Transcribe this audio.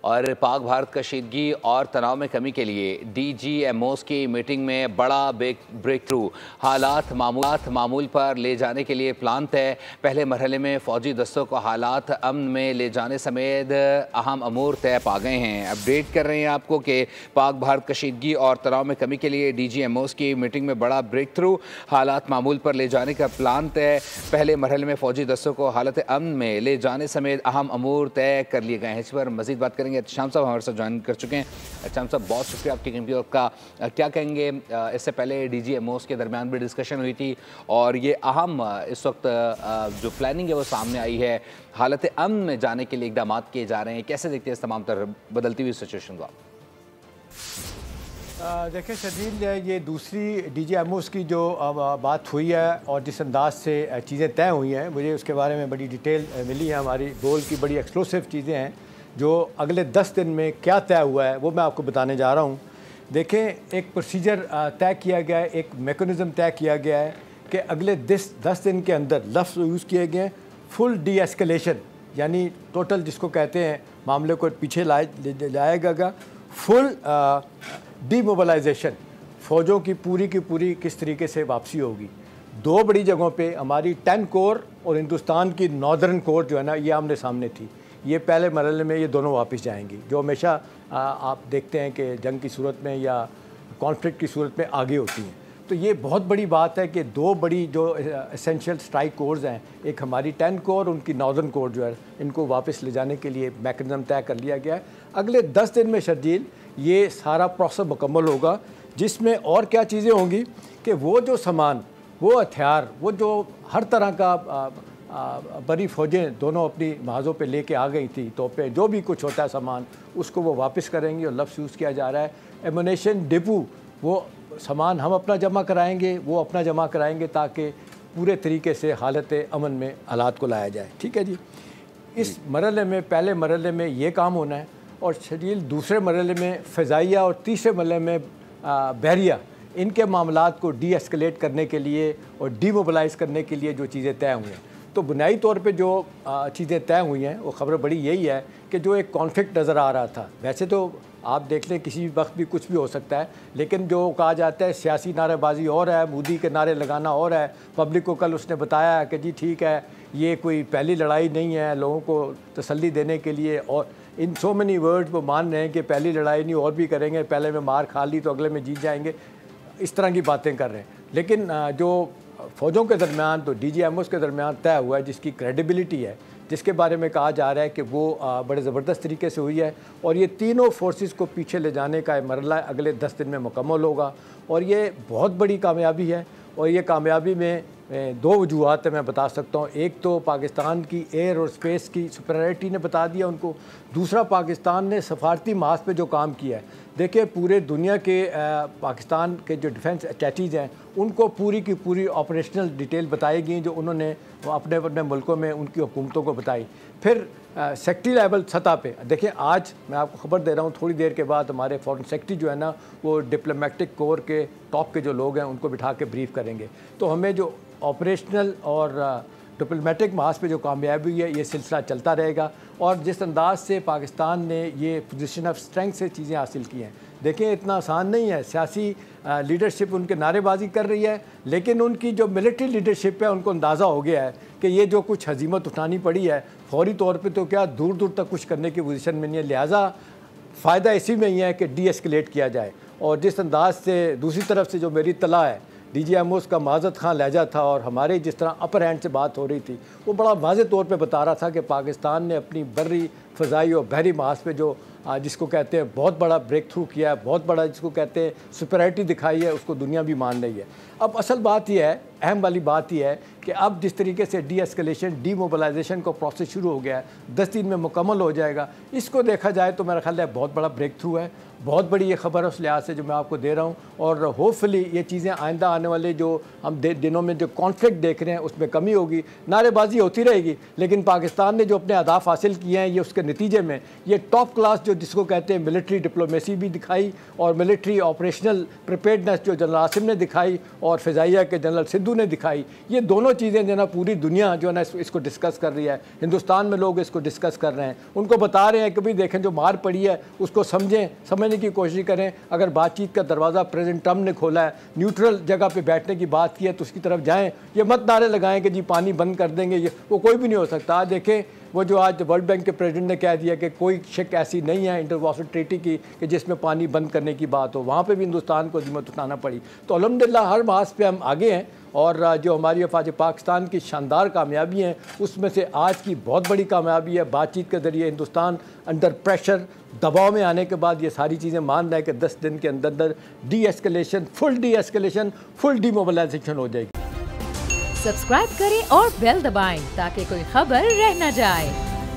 और पाक भारत कशीदगी और तनाव में कमी के लिए DGMOs की मीटिंग में बड़ा ब्रेक थ्रू। हालात मामूल पर ले जाने के लिए प्लान तय। पहले मरहले में फ़ौजी दस्तों को हालात अमन में ले जाने समेत अहम अमूर तय पा गए हैं। अपडेट कर रहे हैं आपको कि पाक भारत कशीदगी और तनाव में कमी के लिए DGMOs की मीटिंग में बड़ा ब्रेक थ्रू। हालात मामूल पर ले जाने का प्लान तय। पहले मरहले में फ़ौजी दस्तों को हालत अमन में ले जाने समेत अहम अमूर तय कर लिए गए हैं। इस पर मज़ीद बात करेंगे। एहतशाम साहब हमारे साथ ज्वाइन कर चुके हैं। एहतशाम साहब, बहुत शुक्रिया आपकी कीमती वक्त का। क्या कहेंगे, इससे पहले DGMOs के दरमियान भी डिस्कशन हुई थी और ये अहम इस वक्त जो प्लानिंग है वो सामने आई है। हालत अमन में जाने के लिए इक़दाम किए जा रहे हैं। कैसे देखते हैं इस तमाम तरह बदलती हुई सिचुएशन को? देखिए शर्जील, ये दूसरी DGMOs की जो बात हुई है और जिस अंदाज से चीज़ें तय हुई हैं, मुझे उसके बारे में बड़ी डिटेल मिली है। हमारी गोल की बड़ी एक्सक्लूसिव चीज़ें हैं जो अगले 10 दिन में क्या तय हुआ है वो मैं आपको बताने जा रहा हूँ। देखें, एक प्रोसीजर तय किया गया है, एक मेकनिज़म तय किया गया है कि अगले 10 दिन के अंदर लफ्ज़ यूज़ किए गए हैं फुल डी एस्केलेशन, यानी टोटल जिसको कहते हैं मामले को पीछे लाया गया, फुल डीमोबलाइजेशन, फ़ौजों की पूरी किस तरीके से वापसी होगी। दो बड़ी जगहों पे हमारी 10 कोर और हिंदुस्तान की नॉर्दर्न कोर जो है ना, ये आमने सामने थी। ये पहले मरहले में ये दोनों वापस जाएंगी, जो हमेशा आप देखते हैं कि जंग की सूरत में या कॉन्फ्लिक्ट की सूरत में आगे होती हैं। तो ये बहुत बड़ी बात है कि दो बड़ी जो एसेंशियल स्ट्राइक कोर्स हैं, एक हमारी 10 कोर, उनकी नॉर्दर्न कोर जो है, इनको वापस ले जाने के लिए मैकेनिज़्म तय कर लिया गया है। अगले 10 दिन में शर्जील ये सारा प्रोसेस मुकम्मल होगा, जिसमें और क्या चीज़ें होंगी कि वो जो सामान, वो हथियार, वो जो हर तरह का बड़ी फ़ौजें दोनों अपनी महाज़ों पे लेके आ गई थी, तो पे जो भी कुछ होता है सामान, उसको वो वापस करेंगे। और लफ्ज़ यूज़ किया जा रहा है एमुनेशन डिपो, वो सामान हम अपना जमा कराएंगे, वो अपना जमा कराएंगे, ताकि पूरे तरीके से हालत अमन में हालात को लाया जाए। ठीक है जी। इस मरहले में, पहले मरहले में ये काम होना है और शरील दूसरे मरहले में फ़िज़ाइया और तीसरे मरहले में बहरिया, इनके मामलात को डी एस्केलेट करने के लिए और डीमोबलाइज़ करने के लिए जो चीज़ें तय हुई हैं। तो बुनियादी तौर पे जो चीज़ें तय हुई हैं वो ख़बर बड़ी यही है कि जो एक कॉन्फ्लिक्ट नज़र आ रहा था, वैसे तो आप देख लें किसी वक्त भी कुछ भी हो सकता है, लेकिन जो कहा जाता है सियासी नारेबाजी और है, मोदी के नारे लगाना और है। पब्लिक को कल उसने बताया कि जी ठीक है, ये कोई पहली लड़ाई नहीं है, लोगों को तसल्ली देने के लिए, और इन सो मेनी वर्ड्स वो मान रहे हैं कि पहली लड़ाई नहीं, और भी करेंगे, पहले में मार खा ली तो अगले में जीत जाएंगे, इस तरह की बातें कर रहे हैं। लेकिन जो फ़ौजों के दरमियान, तो DGMOs के दरमियान तय हुआ है, जिसकी क्रेडिबिलिटी है, जिसके बारे में कहा जा रहा है कि वो बड़े ज़बरदस्त तरीके से हुई है, और ये तीनों फोर्सेस को पीछे ले जाने का मरला अगले 10 दिन में मुकम्मल होगा। और ये बहुत बड़ी कामयाबी है, और ये कामयाबी में दो वजूहत मैं बता सकता हूँ। एक तो पाकिस्तान की एयर और स्पेस की सुपरियॉरिटी ने बता दिया उनको, दूसरा पाकिस्तान ने सफारती महाज पे जो काम किया है। देखिए, पूरे दुनिया के पाकिस्तान के जो डिफेंस अटैचीज़ हैं, उनको पूरी की पूरी ऑपरेशनल डिटेल बताई गई जो उन्होंने अपने अपने मुल्कों में उनकी हुकूमतों को बताई। फिर सेक्रेटरी लेवल सतह पे देखिए, आज मैं आपको खबर दे रहा हूँ, थोड़ी देर के बाद हमारे फॉरेन सेक्रेटरी जो है ना, वो डिप्लोमेटिक कोर के टॉप के जो लोग हैं उनको बिठा के ब्रीफ करेंगे। तो हमें जो ऑपरेशनल और डिप्लोमेटिक महाज पे जो कामयाबी हुई है, ये सिलसिला चलता रहेगा। और जिस अंदाज से पाकिस्तान ने ये पोजीशन ऑफ स्ट्रेंथ से चीज़ें हासिल की हैं, देखिए इतना आसान नहीं है। सियासी लीडरशिप उनके नारेबाजी कर रही है, लेकिन उनकी जो मिलिट्री लीडरशिप है, उनको अंदाज़ा हो गया है कि ये जो कुछ हजीमत उठानी पड़ी है, फौरी तौर पे तो क्या दूर दूर तक कुछ करने की पोजीशन में नहीं है। लिहाजा फ़ायदा इसी में ही है कि डी एस्केलेट किया जाए। और जिस अंदाज से दूसरी तरफ से जो मेरी तला है, DGMOs का माजद खां लहजा था, और हमारे जिस तरह अपर हैंड से बात हो रही थी, वो बड़ा वाज़ेह तौर पे बता रहा था कि पाकिस्तान ने अपनी बर्री, फ़ज़ाई और बहरी महाज पे जो जिसको कहते हैं बहुत बड़ा ब्रेक थ्रू किया है, बहुत बड़ा जिसको कहते हैं सुपरियॉरिटी दिखाई है, उसको दुनिया भी मान रही है। अब असल बात यह है, अहम वाली बात यह है कि अब जिस तरीके से डी एस्केलेशन, डीमोबलाइजेशन का प्रोसेस शुरू हो गया है, 10 दिन में मुकम्मल हो जाएगा। इसको देखा जाए तो मेरा ख्याल है बहुत बड़ा ब्रेक थ्रू है, बहुत बड़ी ये खबर है उस लिहाज से जो मैं आपको दे रहा हूँ। और होपफुली ये चीज़ें आइंदा आने वाले जो हम दिनों में जो कॉन्फ्लिक्ट देख रहे हैं उसमें कमी होगी। नारेबाजी होती रहेगी, लेकिन पाकिस्तान ने जो अपने अहदाफ हासिल किए हैं ये उसके नतीजे में ये टॉप क्लास जो जिसको कहते हैं मिलिट्री डिप्लोमेसी भी दिखाई और मिलिट्री ऑपरेशनल प्रिपेयर्डनेस जो जनरल आसिम ने दिखाई और फ़िज़ाइया के जनरल सिद्धू ने दिखाई। ये दोनों चीज़ें जो ना पूरी दुनिया जो है ना इसको डिस्कस कर रही है। हिंदुस्तान में लोग इसको डिस्कस कर रहे हैं, उनको बता रहे हैं कि भाई देखें जो मार पड़ी है उसको समझें, समझने की कोशिश करें। अगर बातचीत का दरवाज़ा प्रेसिडेंट ट्रम्प ने खोला है, न्यूट्रल जगह पे बैठने की बात की है तो उसकी तरफ जाएं। ये मत नारे लगाएं कि जी पानी बंद कर देंगे, ये वो कोई भी नहीं हो सकता। आज देखें वो जो आज वर्ल्ड बैंक के प्रेसिडेंट ने कह दिया कि कोई शिक ऐसी नहीं है इंटर ट्रीटी की कि जिसमें पानी बंद करने की बात हो, वहाँ पे भी हिंदुस्तान को जिम्मत उठाना पड़ी। तो अल्हम्दुलिल्लाह हर बात पे हम आगे हैं और जो हमारी अफवाज पाकिस्तान की शानदार कामयाबी हैं उसमें से आज की बहुत बड़ी कामयाबी है बातचीत के ज़रिए हिंदुस्तान अंडर प्रेशर दबाव में आने के बाद ये सारी चीज़ें मान रहा है कि 10 दिन के अंदर अंदर डी एस्केलेशन, फुल डीमोबिलाइजेशन हो जाएगी। सब्सक्राइब करें और बेल दबाएं ताकि कोई खबर रह न जाए।